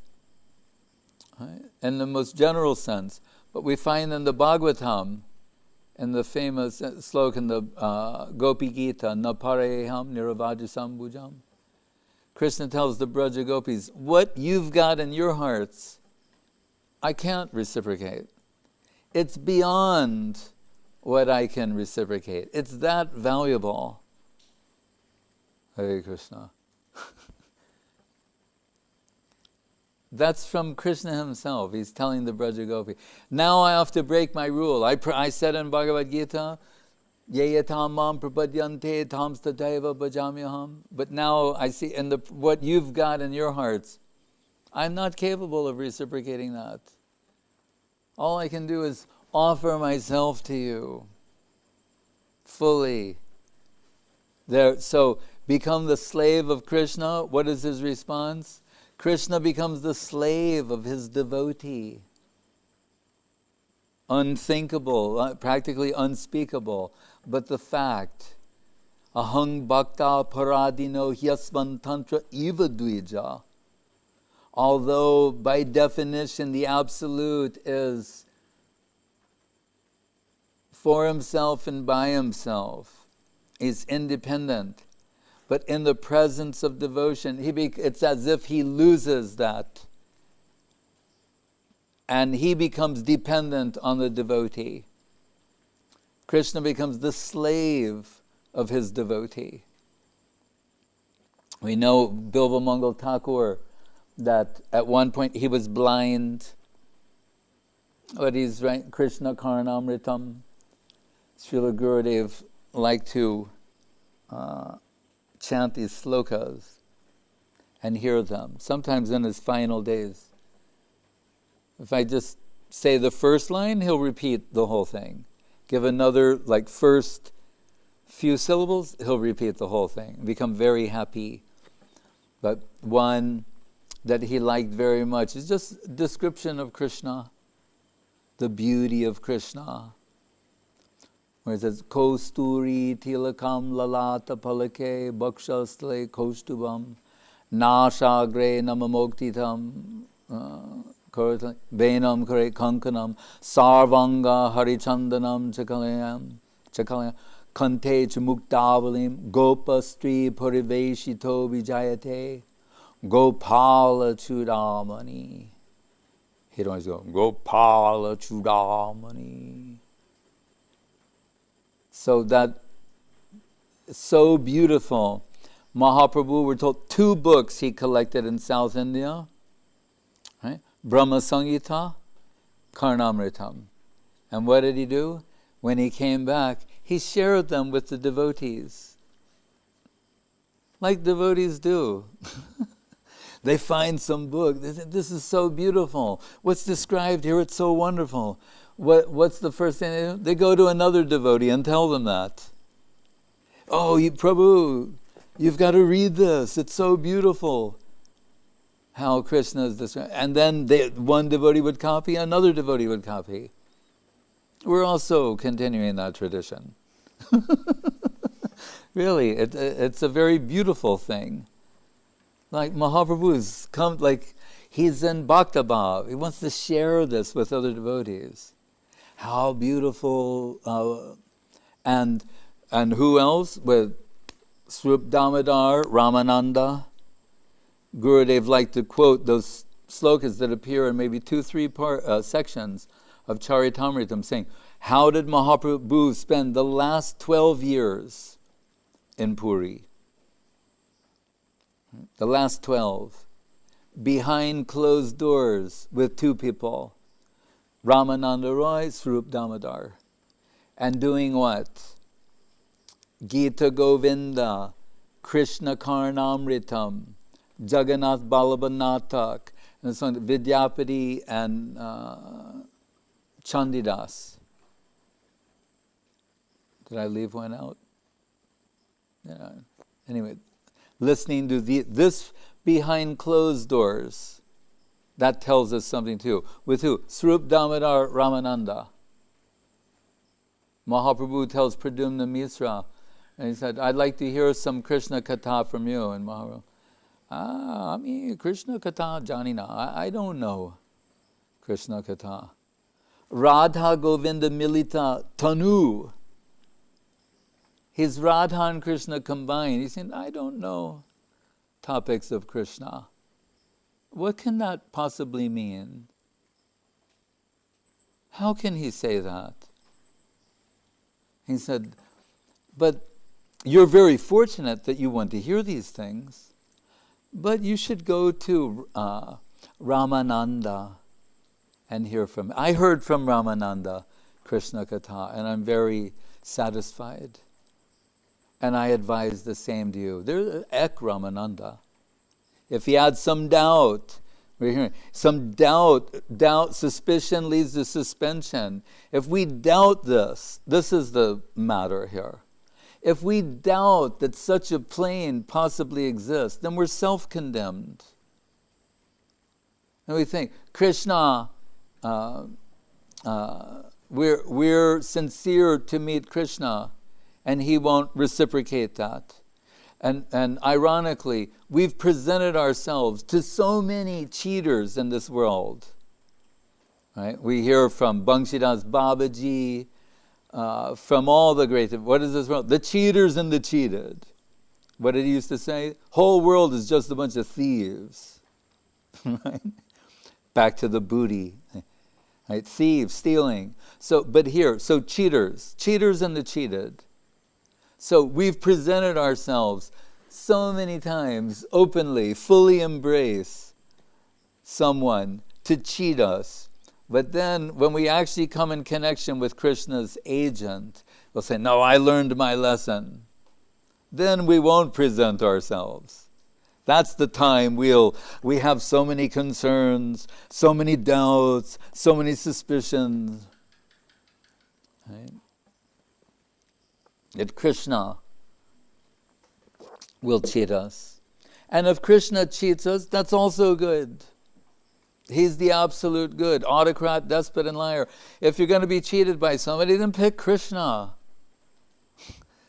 right? In the most general sense. But we find in the Bhagavatam, in the famous sloka in the Gopi Gita, Napareham Niravajasam Bhujam, Krishna tells the Braja Gopis, what you've got in your hearts, I can't reciprocate. It's beyond what I can reciprocate. It's that valuable. Hare Krishna. That's from Krishna himself. He's telling the Braja Gopi. Now I have to break my rule. I said in Bhagavad Gita, Yeyatam mam prapadyante tamstataiva bhajamyaham. But now I see in what you've got in your hearts, I'm not capable of reciprocating that. All I can do is offer myself to you fully. So become the slave of Krishna. What is his response? Krishna becomes the slave of his devotee. Unthinkable, practically unspeakable. But the fact, ahang bhakta paradino hyasvan tantra eva dvija. Although by definition the absolute is for himself and by himself, is independent. But in the presence of devotion, it's as if he loses that. And he becomes dependent on the devotee. Krishna becomes the slave of his devotee. We know Bilva Mangal Thakur, that at one point he was blind. But he's right, Krishna Karnamritam. Srila Gurudev liked to chant these slokas and hear them, sometimes in his final days. If I just say the first line, he'll repeat the whole thing. Give another, first few syllables, he'll repeat the whole thing. Become very happy. But one that he liked very much is just a description of Krishna, the beauty of Krishna. Where it says, Kosturi tilakam lalata palake bhakshastle kostubam nashagre namamoktitam benam kare kankanam sarvanga harichandanam chakalayam kante chamuktavalim gopastri pariveshito vijayate gopala chudamani. He'd always go, Gopala chudamani. So that, so beautiful. Mahaprabhu, we're told, 2 books he collected in South India, right? Brahma Samhita, Karnamritam. And what did he do? When he came back, he shared them with the devotees. Like devotees do. They find some book. They say, this is so beautiful. What's described here, it's so wonderful. What's the first thing they do? They go to another devotee and tell them that. Oh, Prabhu, you've got to read this. It's so beautiful. How Krishna is described. And then one devotee would copy, another devotee would copy. We're also continuing that tradition. Really, it's a very beautiful thing. Like Mahaprabhu's come, he's in Bhakta Bhav. He wants to share this with other devotees. How beautiful. And who else? With Srup Damodar, Ramananda. Gurudev liked to quote those slokas that appear in maybe 2-3 sections of Charitamritam, saying, how did Mahaprabhu spend the last 12 years in Puri? The last 12. Behind closed doors with 2 people. Ramananda Roy, Srup Damodar. And doing what? Gita Govinda, Krishna Karnamritam, Jagannath Balabhanatak, and so on, Vidyapati and Chandidas. Did I leave one out? Yeah. Anyway, listening to this behind closed doors, that tells us something too. With who? Srup Damodar Ramananda. Mahaprabhu tells Pradyumna Misra, and he said, I'd like to hear some Krishna Katha from you. And Mahaprabhu, Krishna Katha Janina, I don't know Krishna Katha. Radha Govinda Milita Tanu. His Radha and Krishna combined. He said, I don't know topics of Krishna. What can that possibly mean? How can he say that? He said, but you're very fortunate that you want to hear these things, but you should go to Ramananda and hear from him. I heard from Ramananda Krishna Katha, and I'm very satisfied. And I advise the same to you. There's Ek Ramananda. If he had some doubt, we're hearing some doubt, suspicion leads to suspension. If we doubt this is the matter here. If we doubt that such a plane possibly exists, then we're self-condemned. And we think, Krishna, we're sincere to meet Krishna, and he won't reciprocate that. And ironically, we've presented ourselves to so many cheaters in this world. Right? We hear from Banshidas Babaji, from all the great, what is this world? The cheaters and the cheated. What did he used to say? Whole world is just a bunch of thieves. Right? Back to the booty. Right? Thieves, stealing. But here, cheaters and the cheated. So we've presented ourselves so many times openly, fully embrace someone to cheat us. But then when we actually come in connection with Krishna's agent, we'll say, no, I learned my lesson. Then we won't present ourselves. That's the time we have so many concerns, so many doubts, so many suspicions. Right? That Krishna will cheat us. And if Krishna cheats us, that's also good. He's the absolute good, autocrat, despot, and liar. If you're going to be cheated by somebody, then pick Krishna.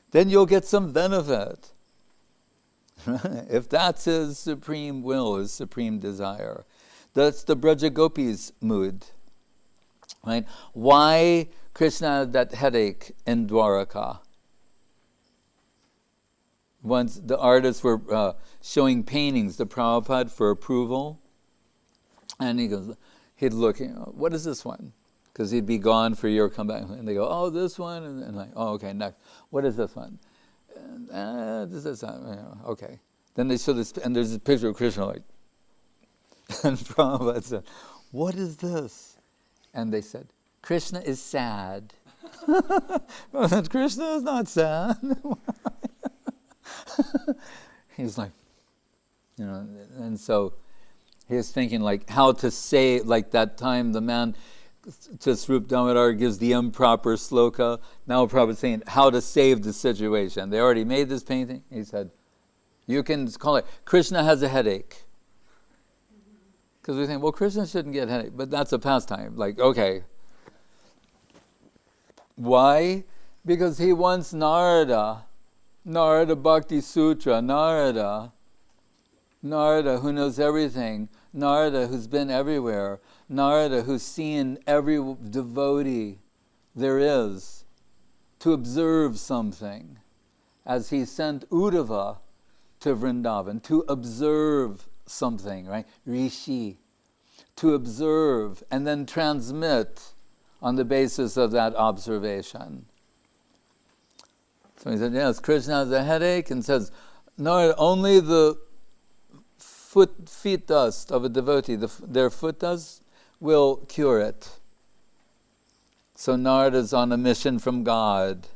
Then you'll get some benefit. If that's his supreme will, his supreme desire. That's the Braja Gopis' mood. Right? Why Krishna had that headache in Dwaraka? Once the artists were showing paintings to Prabhupada for approval, and he'd look, what is this one? Because he'd be gone for a year, come back, and they go, oh, this one, and like, oh, okay, next. What is this one? This one, okay. Then they show this, and there's a picture of Krishna, like, and Prabhupada said, what is this? And they said, Krishna is sad. Krishna is not sad. He's like, and so he was thinking like how to say, like that time the man to Srup Damodar gives the improper sloka. Now Prabhupada's saying how to save the situation. They already made this painting. He said, you can call it, Krishna has a headache. Because we think, well, Krishna shouldn't get a headache, but that's a pastime. Like, okay. Why? Because he wants Narada Bhakti Sutra, Narada who knows everything, Narada who's been everywhere, Narada who's seen every devotee there is, to observe something, as he sent Uddhava to Vrindavan, to observe something, right? Rishi, to observe and then transmit on the basis of that observation. So he said, yes, Krishna has a headache, and says, no, only the feet dust of a devotee, their foot dust will cure it. So Narada's on a mission from God,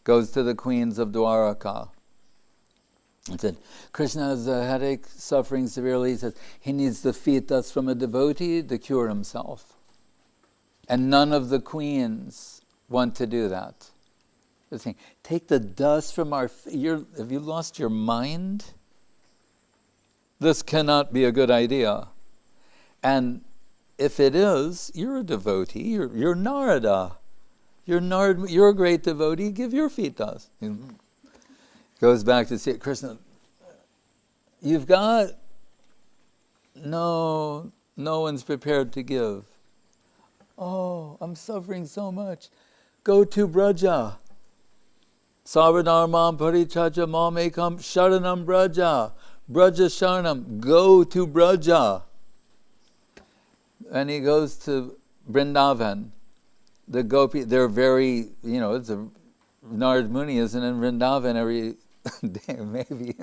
goes to the queens of Dwaraka. He said, Krishna has a headache, suffering severely. He says, he needs the feet dust from a devotee to cure himself. And none of the queens want to do that. They're saying, take the dust from our feet. Have you lost your mind? This cannot be a good idea. And if it is, you're a devotee, you're Narada. You're a great devotee, give your feet to us. Goes back to see Krishna. You've got, no one's prepared to give. Oh, I'm suffering so much. Go to Braja. Sarvadharmam parichaja mamekam sharanam Braja. Braja sharanam. Go to Braja. And he goes to Vrindavan. The gopi, they're very, it's a Narad Muni isn't in Vrindavan every day, maybe.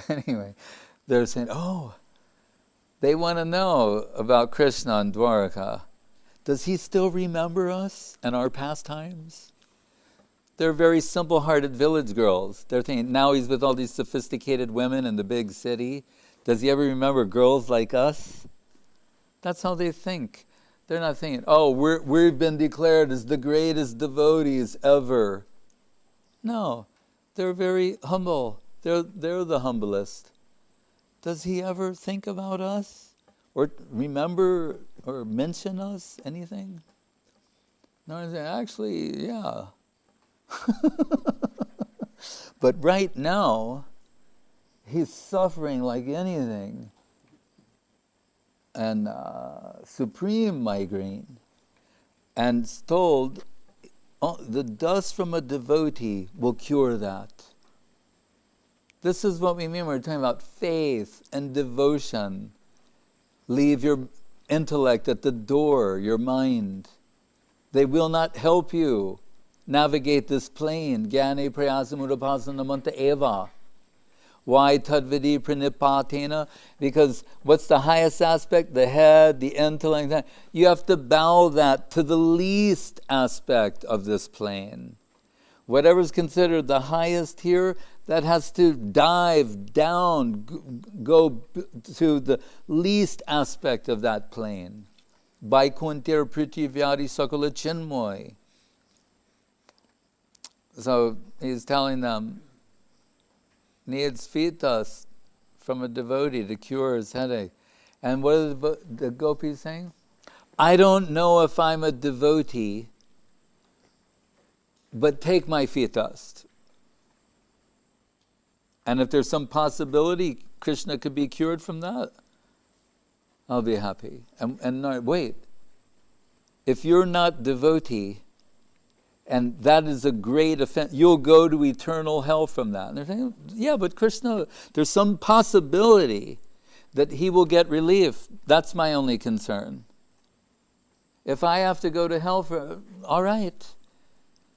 Anyway, they're saying, they want to know about Krishna and Dwaraka. Does he still remember us and our pastimes? They're very simple-hearted village girls. They're thinking, now he's with all these sophisticated women in the big city. Does he ever remember girls like us? That's how they think. They're not thinking, we've been declared as the greatest devotees ever. No, they're very humble. They're the humblest. Does he ever think about us? Or remember or mention us? Anything? No, actually, yeah. But right now, he's suffering like anything. And supreme migraine, and told, the dust from a devotee will cure that. This is what we mean when we're talking about faith and devotion. Leave your intellect at the door, your mind. They will not help you navigate this plane. Jnane prayasamudapasana eva. Why tadvidi pranipatena? Because what's the highest aspect? The head, the intellect. You have to bow that to the least aspect of this plane. Whatever's considered the highest here, that has to dive down, go to the least aspect of that plane. Vaikuntir pritivyadi sakala chinmoy. So he's telling them, needs feet dust from a devotee to cure his headache. And what are the gopis saying? I don't know if I'm a devotee, but take my feet dust. And if there's some possibility Krishna could be cured from that, I'll be happy. And no, wait, if you're not devotee, and that is a great offense, you'll go to eternal hell from that. And they're saying, yeah, but Krishna, there's some possibility that he will get relief. That's my only concern. If I have to go to hell all right.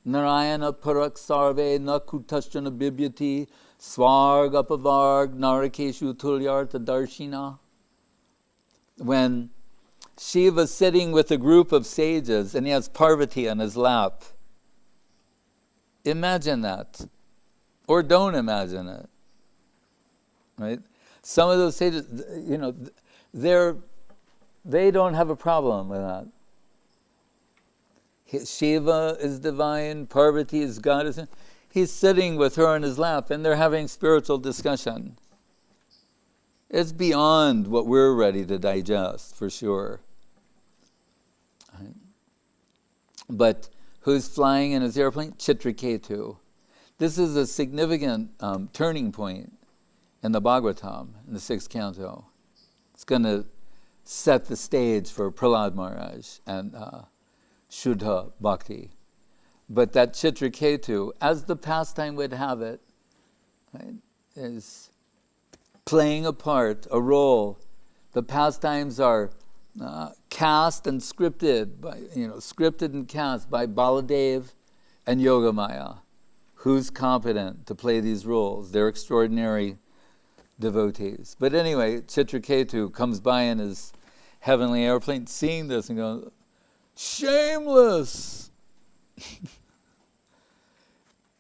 Narayana parak sarve na kutasthana bibyati svarg apavarg narakeshu tulyartha darshina. When Shiva's sitting with a group of sages and he has Parvati on his lap, imagine that. Or don't imagine it. Right? Some of those sages, they don't have a problem with that. Shiva is divine, Parvati is goddess. He's sitting with her on his lap and they're having spiritual discussion. It's beyond what we're ready to digest, for sure. Right? But who's flying in his airplane? Chitraketu. This is a significant turning point in the Bhagavatam, in the 6th canto. It's going to set the stage for Prahlad Maharaj and Shuddha Bhakti. But that Chitraketu, as the pastime would have it, right, is playing a part, a role. The pastimes are cast and scripted, scripted and cast by Baladev and Yogamaya. Who's competent to play these roles? They're extraordinary devotees. But anyway, Chitraketu comes by in his heavenly airplane, seeing this and goes, shameless!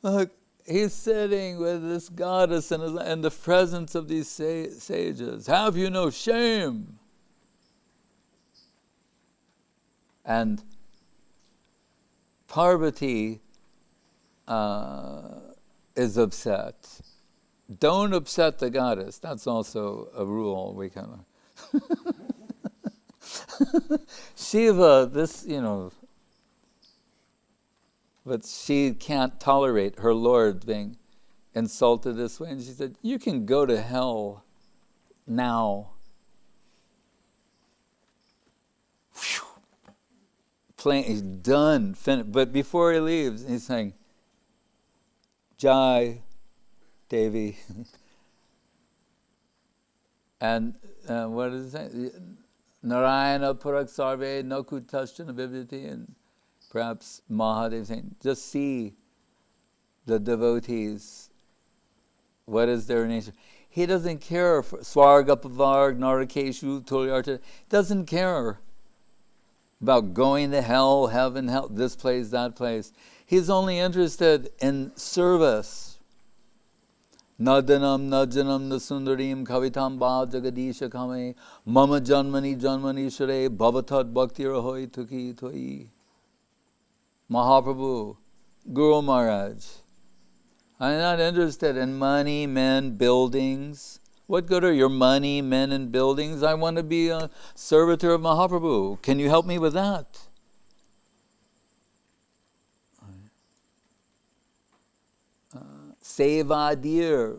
Look, he's sitting with this goddess in the presence of these sages. Have you no shame? And Parvati is upset. Don't upset the goddess. That's also a rule we can. Shiva, But she can't tolerate her Lord being insulted this way. And she said, you can go to hell now. Whew. Plain, he's done, finished. But before he leaves, he's saying, Jai, Devi. And what does it say? Narayana Purak Sarve Noku Tashtana Vibhiti. And perhaps Mahadev saying, just see the devotees. What is their nature? He doesn't care for Swarga Pavarg, Narakeshu, Tulyarta. He doesn't care about going to hell, heaven, hell, this place, that place. He's only interested in service. Nadanam najanam nasundarim kavitam ba jagadisha kame mama janmani janmani shure bhavatat bhakti rahoi tuki toi. Mahaprabhu, Guru Maharaj. I'm not interested in money, men, buildings. What good are your money, men, and buildings? I want to be a servitor of Mahaprabhu. Can you help me with that? Seva dir.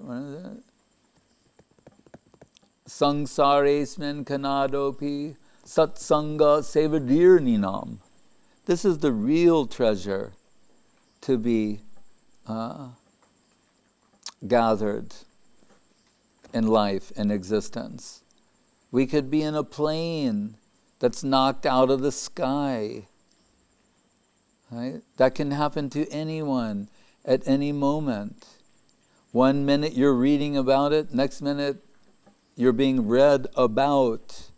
Sangsaresmen kanadopi satsanga sevadir ninam. This is the real treasure to be gathered in life and existence. We could be in a plane that's knocked out of the sky. Right? That can happen to anyone at any moment. 1 minute you're reading about it, next minute you're being read about.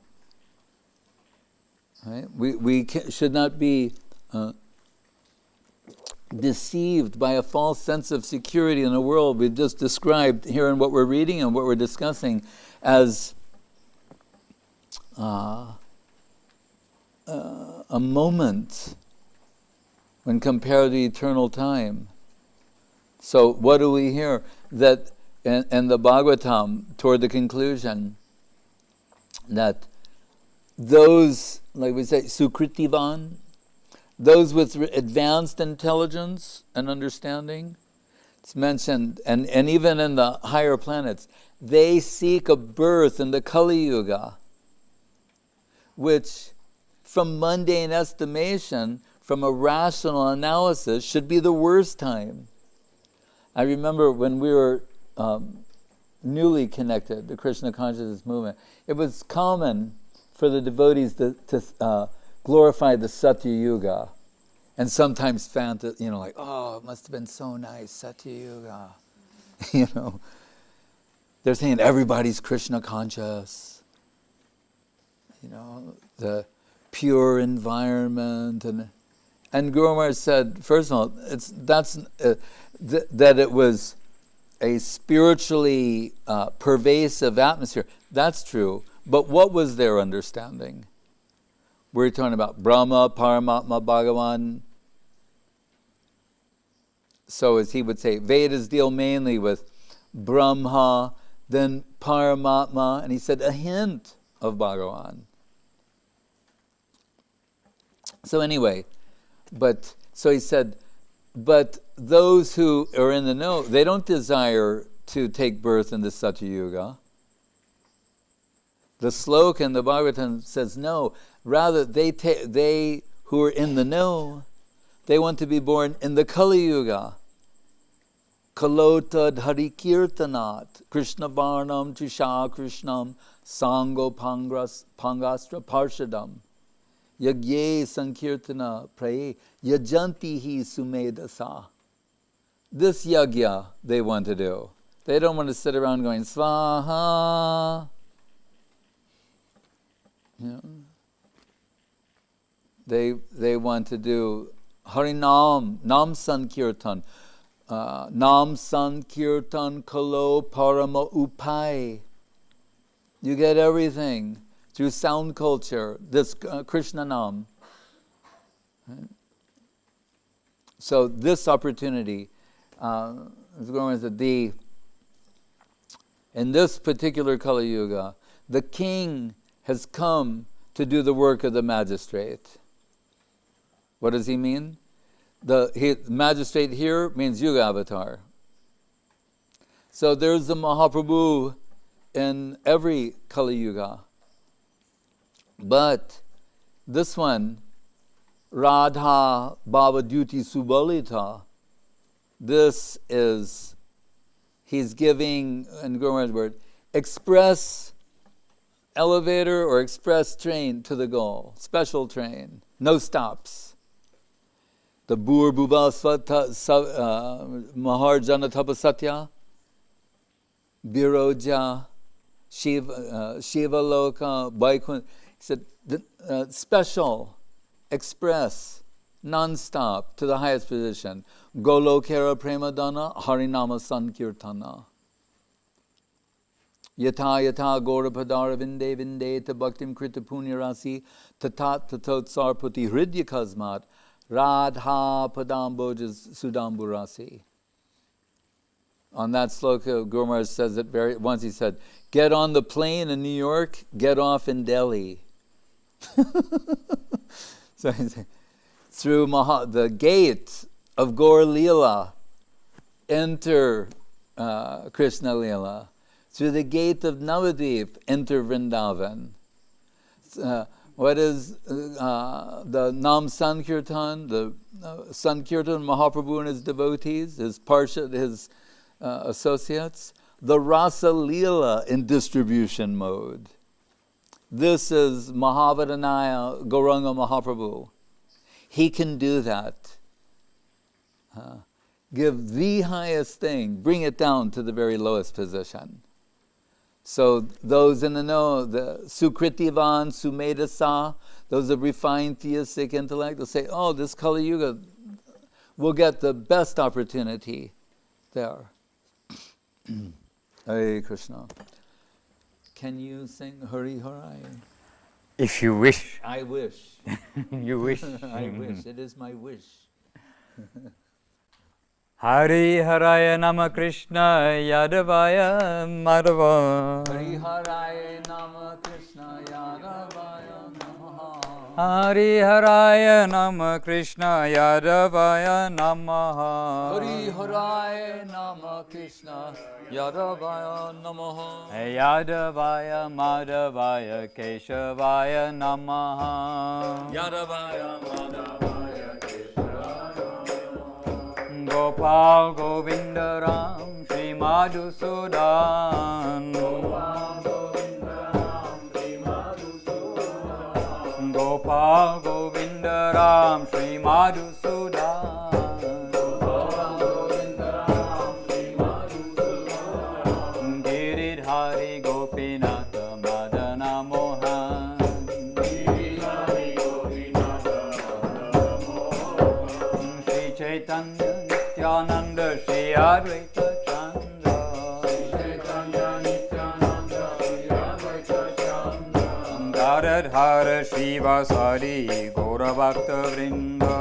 Right? We should not be deceived by a false sense of security in a world we've just described here in what we're reading and what we're discussing as a moment when compared to eternal time. So what do we hear? That in the Bhagavatam, toward the conclusion, that those, like we say, Sukritivan, those with advanced intelligence and understanding, it's mentioned, and even in the higher planets, they seek a birth in the Kali Yuga, which from mundane estimation, from a rational analysis, should be the worst time. I remember when we were newly connected, the Krishna consciousness movement, it was common for the devotees to glorify the Satya Yuga, and sometimes like, oh, it must have been so nice, Satya Yuga. They're saying everybody's Krishna conscious. The pure environment, and Guru Maharaj said, first of all, that it was a spiritually pervasive atmosphere. That's true, but what was their understanding? We're talking about Brahma, Paramatma, Bhagavan. So as he would say, Vedas deal mainly with Brahma, then Paramatma, and he said a hint of Bhagavan. So anyway, so he said, but those who are in the know, they don't desire to take birth in the Satya Yuga. The sloka in the Bhagavatam says no. Rather, they who are in the know, they want to be born in the Kali Yuga. Kalotad Harikirtanat, Krishna Varnam Trisha Krishnam, Sango Pangastra Parshadam, Yagye Sankirtana Praye, Yajanti Hi Sumedasa. This yagya they want to do. They don't want to sit around going, Svaha. They want to do Harinam, Nam Sankirtan, Nam Sankirtan Kalo Parama Upai. You get everything through sound culture, this Krishna Nam. Right? So this opportunity, as Guru said, in this particular Kali Yuga, the king has come to do the work of the magistrate. What does he mean? the magistrate here means Yuga avatar. So there's the Mahaprabhu in every Kali Yuga. But this one, Radha Bhava Duty Subalita, this is, he's giving, in Guru Maharaj's word, express elevator or express train to the goal, special train, no stops. The Bur Bhuva Maharjana Tapasatya, Viroja, Shiva Loka, Vaikunth. He said, special, express, non-stop to the highest position. Golokera Premadana, Harinama Sankirtana. Yata yata Gaurapadara Vinde Vinde Bhaktim Krita Punyarasi Tatat Tatot Sarputi Hridya Kasmat Radha Padambojas Sudamburasi. On that sloka, Guru Maharaj says it once he said, get on the plane in New York, get off in Delhi. So he said, through the gate of Gaur Leela, enter Krishna Leela. Through the gate of Navadvip, enter Vrindavan. What is the Nam Sankirtan? The Sankirtan Mahaprabhu and his devotees, his Parshad, his associates. The Rasa Leela in distribution mode. This is Mahavadanaya Gauranga Mahaprabhu. He can do that. Give the highest thing, bring it down to the very lowest position. So those in the know, the Sukritivan, Sumedasa, those of refined theistic intellect, they'll say, oh, this Kali Yuga, we'll get the best opportunity there. Hare Krishna. Can you sing Hari Harai?
If you wish.
I wish.
You wish.
I wish. It is my wish.
Hari Haraya Nama Krishna Yadavaya Madhava.
Hari Haraya Nama Krishna Yadavaya Namaha.
Hari Haraya Nama Krishna Yadavaya Namaha.
Hari Haraya Nama Krishna Yadavaya Namaha.
Yadavaya Madhavaya Keshavaya Namaha.
Yadavaya Madhavaya
Gopal Govinda Ram Shri Madhusudan. Gopal Govinda Ram Shri Madhusudan. Giridhari Gopinatha Madana Mohan. Shri Chaitanya Nityananda Shri Advaita Chandra. Radhara Shiva Sari Gaura Bhakta Vrinda.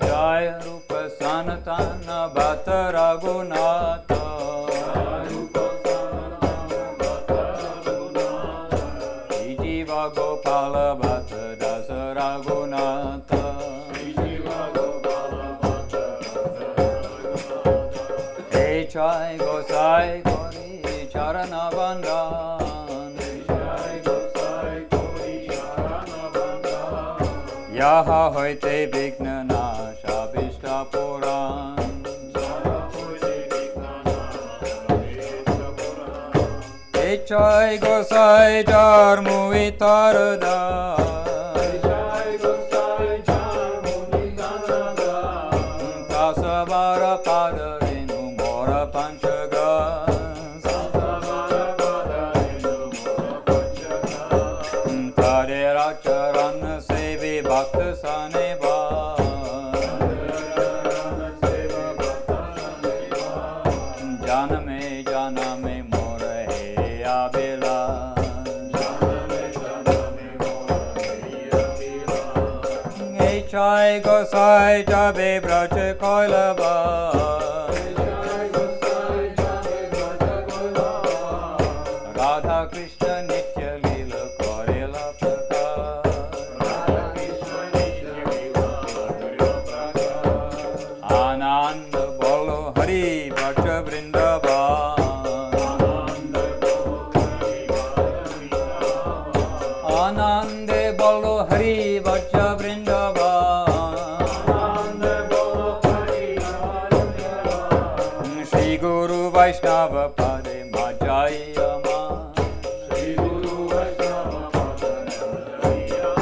Jaya Rupa Sanatana Bhatta Raghunatha. Jiva Gopala Bhatta Dasa Raghunatha. Hey Chai Gosai Gori Charana Bandhan. Yaha Hoite Vigna Nasha Vishta Puran. Hey Chai Gosai Dharmu Vitarada. Tasavara Padarinu Mora Panchaga. Tadera Charan Sevi Bhakta Saneva. Janame Janame Mora He Abela. Hey Chai Gosai Jabe Braja Koilaba. Radha Krishna Nitya Lila Korela Prakash. Vaishnava Pade Majaya Ma.
Shri Guru Vaishnava Pada Jaya.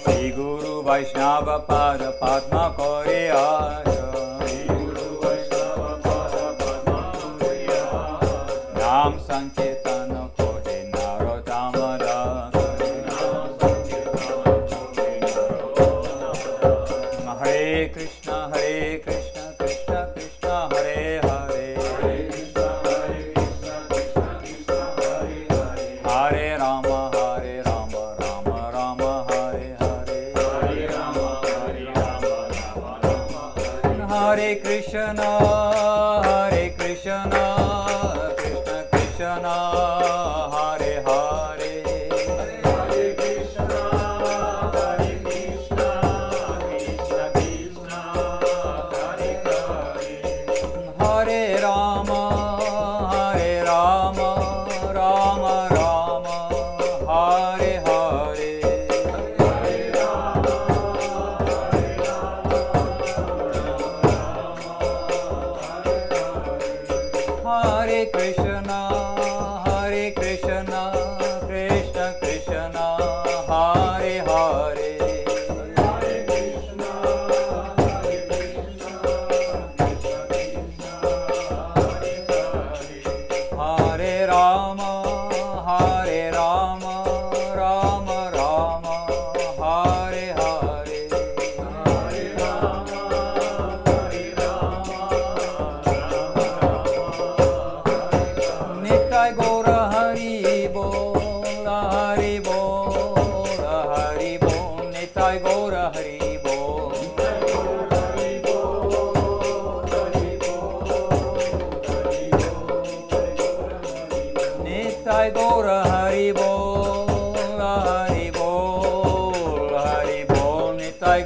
Shri Guru Vaishnava Pada Padma Kore Aja.
Shri Guru Vaishnava Pada Padma Koriya.
Nam Sankirtana Kore Narottama Das. Hare Krishna, Krishna Krishna, Hare Hare. Hare Rama, Rama Rama, Hare Hare. Hare Krishna, Krishna Krishna, Hare Hare.
Hare Krishna, Krishna Krishna, Hare Hare.
Hare Rama, Rama Rama, Hare Hare.
Hare Rama,
Hare Krishna, Krishna Krishna, Hare Hare.
Hare Krishna,
Hare Rama, Rama Rama, Hare Hare. Nitai Gora Hari Bol, Hari Bol, Hari Bol. Nitai Gora Hari Bol. Nitai Gora Hari Bol, Hari Bol, Hari Bol. Nitai